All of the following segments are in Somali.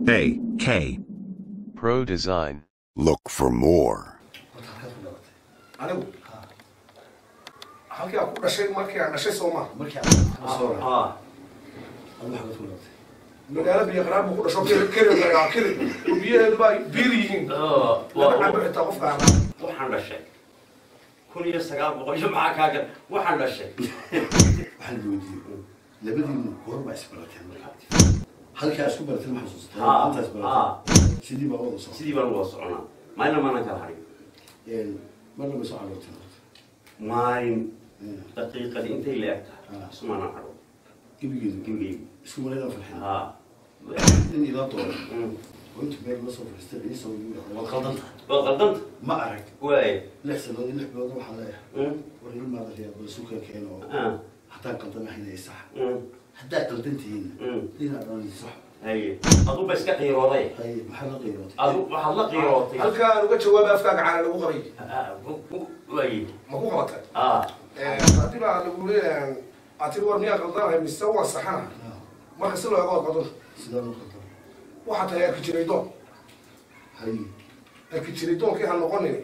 A. K. Pro Design. Look for more. halkii ku dhashay markii aan dhashay Soomaa markii magaalo biyo qaraab ku dhasho kale biyaheedu baa biir yihiin waxaan inta qof qaana waxaan dhashay 1900 maxaa kaaga waxaan dhashay waxaan weydiiyay labadiina goorma isbarateen halka isku barateen ma xasuustaa inta isbarateen sidii baa wada soconaa maana kala harin marna ma soo carootay maarin دقيقة أنت اللي أكتر اسمه أنا حلو كم اسمه ولا فرحان إني لا طول وأنت بين مصر فلسطين يسوي وغلطنت ما أعرف وين لحسن هذه اللي بيوضوا حلايا ورجل ما ذا فيها بسوكا كانوا حتى قلتنا إحنا يصح حتى قلتنت هنا أنا صح هي أضو بس كقيروتي هي محل قيروتي أضو محل قيروتي هل كان وجه جواب أفكار على الوغري وين ما هو غلط أعتبر على الوغري أعتبر ورني غلطان مستوى صحنا ما كسله يقعد قدر وحتى هي كجريدون هي الكجريدون كي هالنقطة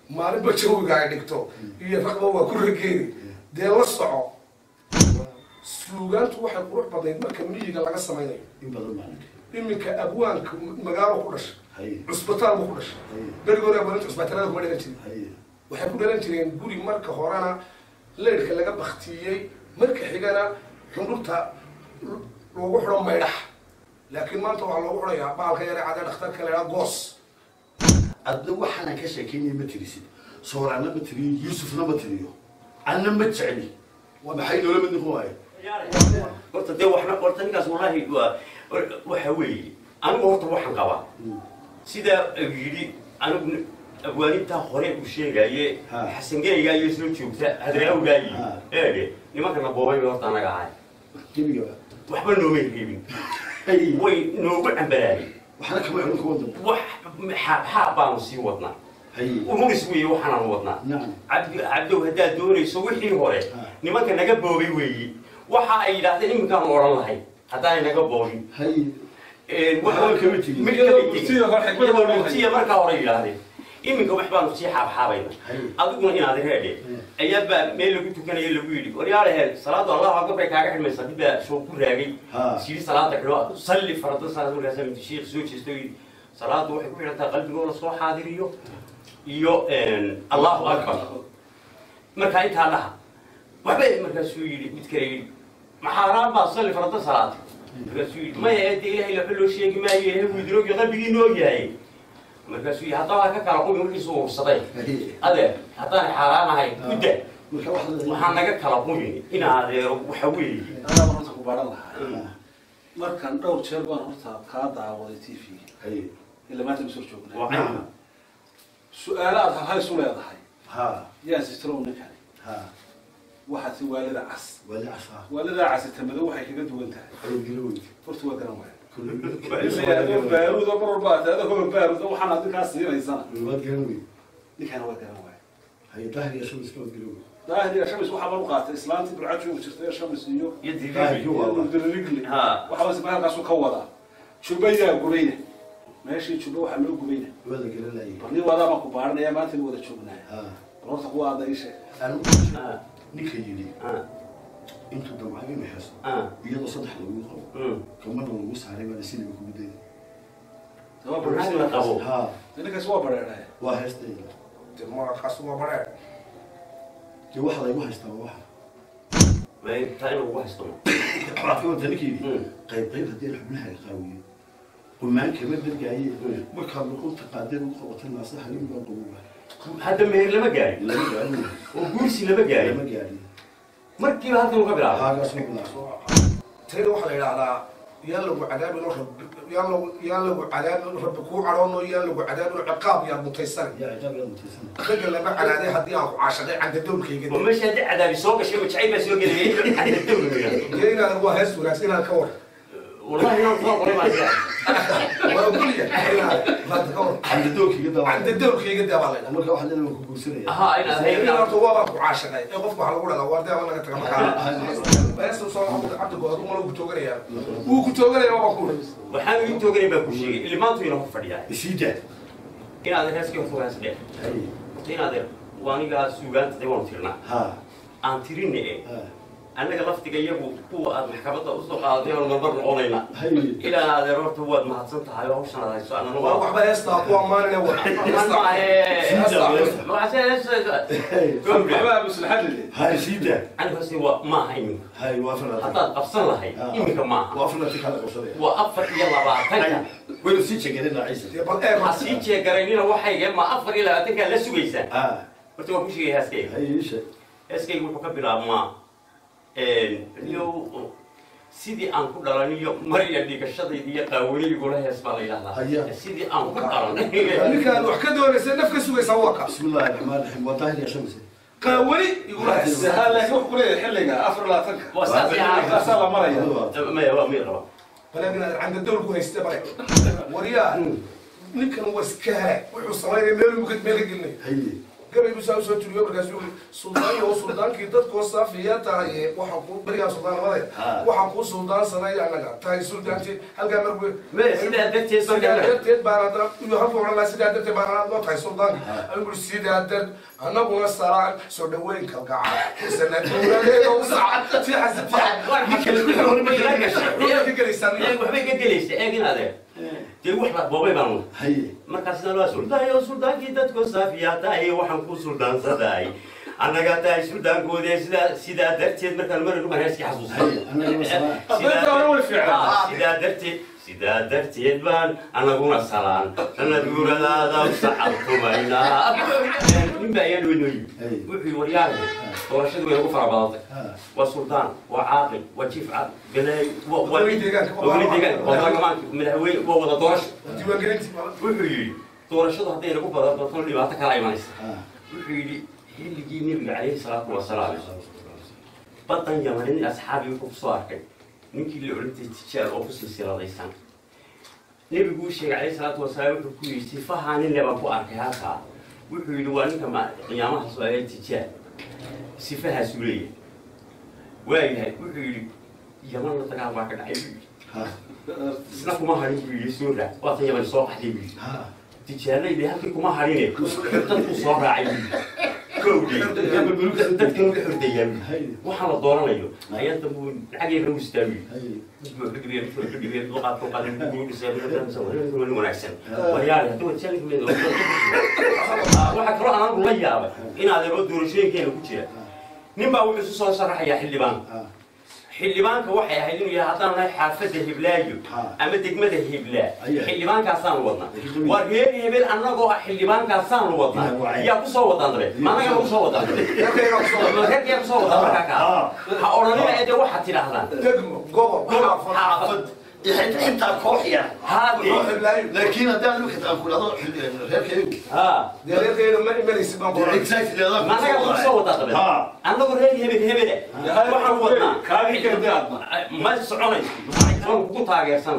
ما نبغى شو قاعد يكتب هي فقط هو كل كذي ده وصعه سلوغانت waxay qurux badan marka miyiga laga sameeyo in badan maalinka iminka abwaanka magaalo ku dhashay cusbitaal ku dhashay barigoona badan cusbitaalada ku dhagan jiray waxay ku dhalan jireen guri marka horena leerka laga baktiyay marka xigana xudurta loogu xiro meydhax laakiin maanta waxa loogu xirayaa baalka yar ee dhakhtarka la goos adna waxaan ka sheekeynay ma tirisid sooraana ma tiriyo yuusufna ma tiriyo anna ma jecli waxay noola mid noqonaya horta dee waxna qorta ninkaas wallahi waxa weeye anigu horta waxaan qabaa sida yidhi anigu abwaaninta hore u sheegaye xasan geeyga iyo soo joogta hadraawgaayi eede nimankana boobay horta anaga ahay waxba nooma reebin way noogu cambaraayeen waxna kama xulun ka wada wax xaab baanu sii wadnaa umuris weeye waxaanaan wadnaa cabdow haddaad doonayso wixii hore nimanka naga boobay weeye waxa ay yidhaahdeen iminkaan odhan lahay haddaanay naga boobin murtiya markaa hore yidhaahdeen iminka wax baanu sii xaabxaabayna adiguna inaad reedhe ayaabaa meel lagu tukanayo lagu yidhi waryaalaheel salaadu allahu akbar bay kaaga xidhmaysaa dib baa soo ku raagay sii salaada xidho salli farada salaad markaasa minti sheekh soo jeesto yidhi salaadu waxay ku xidhantaa qalbigoo la soo xaadiriyo iyo allahu akbar markaa intaa dhaha waxba markaasuu yidhi mid kale yidhi maxaaraan baa salli farada salaad markaasuu yidhi maya eedda ilaahay laxo loo sheegi maayo ilahay wuu idinoogi qalbigii noo yahay markaasuu yidhi haddaba ka kala qumi wixiisu ursaday adeer haddaan xaaraan ahay gudda waxaa naga kala qumin in adeero waxa weeye anaa horta ku baran lahaa markan dhowr jeer baan horta kaa daawaday t v ilaa maanta ma soo joognaa su-aalaad halhays u leedahay yaa sitrow ninkani waxaad si waalida cas waalidaa casi tamado waxay kaga duwan tahay horta waa garan waaya baaruud oo mar walba aad adoo baaruud waxaan adinkaa siinaysana ninkana waa garan waaya daahiriya shamis waxaa baan u qaatay islaantii burcad joogi jirtay shamis iyo dirrigli waxaa base halkaasu ka wadaa jubayaa gubayna meeshii juba waxaa loo gubayna barni waadaama ku baaranaya maanta wada joognaa bal horta kuwa aada ii sheeg ninka yidhi intuu damcay inuu heeso iyadoo saddex lagu qabo kamarna lagu saaray baa siniga kugu dayday ninkaas waa bareeraya waa heestayda markaas waa bareer dee waxa laygu haystaa waa waxa taa in lagu haysto caafimaadka ninka yidhi qayb haddii xubnaha qaawiyo qumaan kama dargaaye markaad luqunta qaadeen ugu qabatay naasa halim baa qabuuba hadda meher lama gaarin oo guursi lama gaarin markiiba halkan uga bilaabo tayada waxaa la yidhaahdaa yaan lagu cadaabin yaan lagu cadaabin rabbi kuu cadhoono yaan lagu cadaabin ciqaab yaa mutaysan ragga lama cadaaday haddii aan ku caashaday candadowlkayga oo meesha haddii cadaabi soo gashay majacay baa soo geliyay candadowlkayga dee inaad waa hees wanaagsan inaad ka war والله يوم فوق ولا ما جاء وأقول لك عند الدور كي قد يبغى مركب واحد لنا كوكوسية أنا هي أنا أرتوابك وعاشقي يقف على الأولى لو ورده ولا كتر مكان بس وصار cabdi go'aad uma lagu tooganaya uu ku tooganaya waa ku waxaan u tooganay baa ku sheegay ilmaantu inuu ku fadhiyaa isida inaad heeska ku hoos dheh inaad waaniga suugaanta day waan tirnaa aan tirinne annaga laftiga iyagu kuwa aad maxkamadda u soo qaaday oo marbar noqonayna ilaa aad horta waad mahadsan tahay hawshan aad hayso anna waa waxba heesta ku amaanayna waa waxba maslaxad leh هاي سيدة aniga si waa ma ahayn هاي وافرة haddaad qabsan lahay iminka maaha وافرة كذا قصدي waa 24 وين سيدة كده عيسى ha sii jeegaraynina waxayga ma 24 la sugaysaa horta waa ku sheegay heeskayga هاي ايش heeskayga wuxuu ka bilaabmaa iyo sidii aan ku dhalaniyo mariya dhigashadayda iyo qaaweyligula hees baa la yidhahdaa sidii aan ku dhalanay ninkaan wax ka doonaysa naf ka sugaysa waa ka بسم الله الرحمن الرحيم وطاهر يا شمس qaaweli igula hees سهل لك وحكولي حلقة أفر لا تنك أسأل مريا ما هو ميرا ولكن عند الدول كون يستبرع وريا ninkan waa iska haray wuxuu sameeyay meel mugad meel gelnay هاي gabay buu soo tiriyo markaas uu suldaan oo suldaankii dadkoo saafiya tahay waxa ku bariga suldaanimada waxa ku suldaan sanay anaga tahay suldaantii halka markuu ما سيدا دكتي sidaa baarada iyo halka wala sidaa dadka baarada loo tahay suldaan ayuu sidaa dad anaguna saraan soo dhaweyn kalgaca sanadooda oo saacad fi xasab dee wax boobay baan هاي markaas loo suldaanyo suldaankii dadku saafiyaata ay waxaan ku suldaansaday annaga tahay suldaankoodee sidaa darteed markaan maraynu baan heeskii xasuustay sidaa darteed baan annaguna salaan sanadguuradaada sacabtumaynaa nin baa ayaa dhaweynoyi wuxuu waryaarka doorashadu way ugu fara badatay waa suldaan waa caaqil waa jiif cad galeey madaxweyne waa wada doorasho wuxuu yidhi doorashadu hadday nagu badato dhibaato kala imanaysa wuxuu yidhi xilligii nebiga calayhi salaatu wasalaam badan yamanin asxaabii wuxuu kusoo arkay ninkii la odhan jiray tijaar oo ku silsiladaysan nebigu uu sheegay calayhi salaatu wasalaam wuxuu ku yidhi sifahaa nin lebaan ku arkay halkaa wuxuu yidhi waa ninka qiyaamaha soo ee tijaar sifahaasuu leeyahay waayahay wuxuu yidhi yaman la dagaal baa ka dhacay buu yidhi isna kuma harin buu yidhi soo raac waatan yaman soo qaxday buu yidhi tijaarlaydi halkii kuma harine dadku soo raacay buu yidhi dadka laga xordayaan waxaa la dooranayo ayanta buu lacagay ka mustaawi wanaagsan waryaale haddii waxaa kaloo anaan la yaabay inaad ero doorashooyinkeena ku jira nin baa wuxuu isu soo sharaxayaa xildhibaan xildhibaanka waxay ahayd inuu yahay haddaan nahay xaafadda hiblaayo ama degmada hiblaa xildhibaankaasaan wadnaa waa reer hebel annagoo ah xildhibaankaasaan wadnaa yaa kusoo wadaan dabe maanaga ma kusoo wadaan reerkayaa kusoo wadaan markaa kaa ha odhanina ede waxaad tidhaahdaan degmo gobob xaafad انت كوحيا لكن هذا لو كنت اقول هذا reerkeeda ma imanaysid baan qoray اكزاكتلي هذا maanaga ma kusoo wadaa dabe annagu reer hebel hebele waxaan wadnaa ma soconayso maxaan kugu taageersan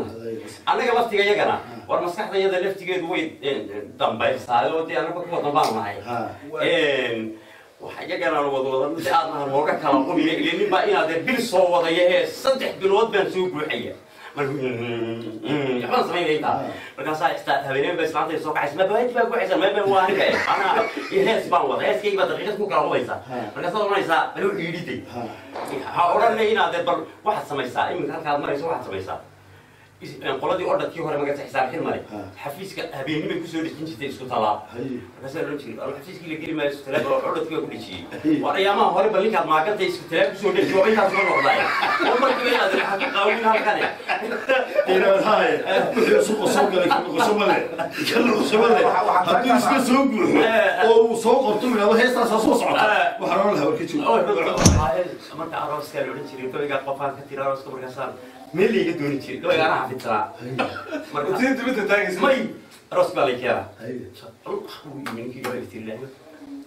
annaga laftiga iyagana war maskaxdayada laftigeedu way dambaysaa oo dee annaga kuwa dambaan nahay waxa iyagana wadwada mid aadna looga kala qubiya ilaa nin baa inaad bil soo wadaya ee 3 bilood baan soo buuxaya waxaan sameynaytaa markaasaa istaa habeeneen baa islaantay soo kacaysa ma baahinti baa buuxaysa ma baan waa aniga anaa hees baan wada heeskayga baa daqiiqad ku kala qubaysa markaasaa odhanaysaa bal wuxuu yidhitay ha odhanay inaad bal waxaad samaysaa iminka halkaad marayso waxaad samaysaa qoladii ordadkii hore magata xisaab xil male xafiiska habeenimay kusoo dhejin jirtay isku talaab markaasaa odhan jiray xafiiskii la geli maayo isku talaab oo ordadkii waa ku dhejiyey waa ayaamaha hore bal ninkaad maagantay isku talaab kusoo dheji waa intaas ma noqdaay oo markiiba inaad waxaa ka qaawin halkane hadduu iska soo buuxo oo uu soo qorto yidhahdo heestaasaa soo socota waxaa loo lahaa warka jooga marka arooska la odhan jiray gabaygaa qofaan ka tira arooska markaasaa meel layga dooni jiray gabayga anaa xafidsanaa may aroos baa lay keenaa ninkii gabayga tiri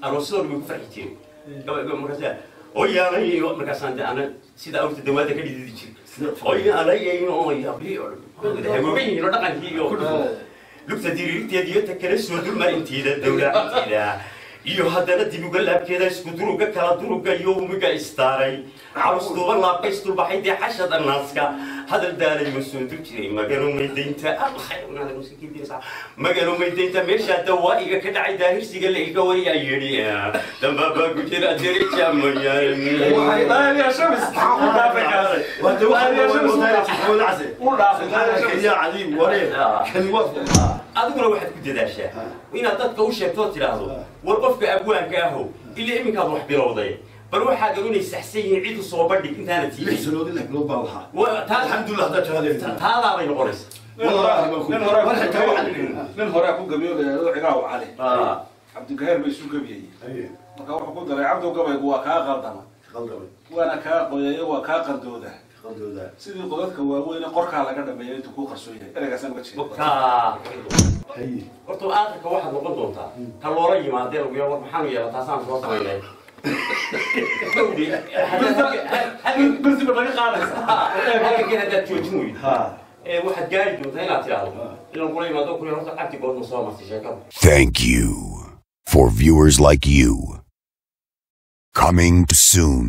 aroosadood way ku farxi jiray gabayga markaasaa oyaalay markaasaan de ana sida awrta dawaada ka dhididi jiray oyaalayayno hagoogayihiin oo dhaqankii iyo lugta diriirteed iyo ta kala soo dulmar inteeda dowlaanteeda iyo haddana dib uga laabkeeda isku duruga kala duruga iyo umiga istaaray carustuuba laabkaystu baxay dee xashada naaska hadal daalay masoo dujiray magalo maydaynta khayrunaada musikiintiisa magalo maydaynta meesha dawaa'iga ka dhacay daahirsiga la iga wariyaa yidhi dambaba ku jira dereja mayaan waxay daaliya shamis ku dhaafay وهذا واحد يقول عسى يا عظيم وريه كان يوافق adiguna waxaad ku dadaashaa inaad dadka u sheegto tiraahdo war qofka abwaanka aho ilaa iminkaad wax bilowday bal waxaad inay saxsan yihiin cid soo bandhig intaana tiibi ليسوا لك لو بالها الحمد لله هذا هذا taada bay noqonaysaa من هراء كون قبيل عراو علي عبد القاهر بيسو قبيل marka wuxuu ku daray cabdu gabaygu waa ka qaldama وانا كا قويه وكا قندوده sidii qodadka waaweyn qorka laga dhameeyay intuu ku qarsoonay eraygaasaan uga jeedo horta aadka waxaad noqon doontaa ka loola yimaadeen ugu yar maxaan yeelaa taasaan soo sameeyay بس بدك قادس halka kii hadda joojin weyd waxaad gaari doontaa inaad tiraahdo inuu kula yimaado ku horta cabdi goobna soo martay sheekada. Thank you for viewers like you. Coming soon.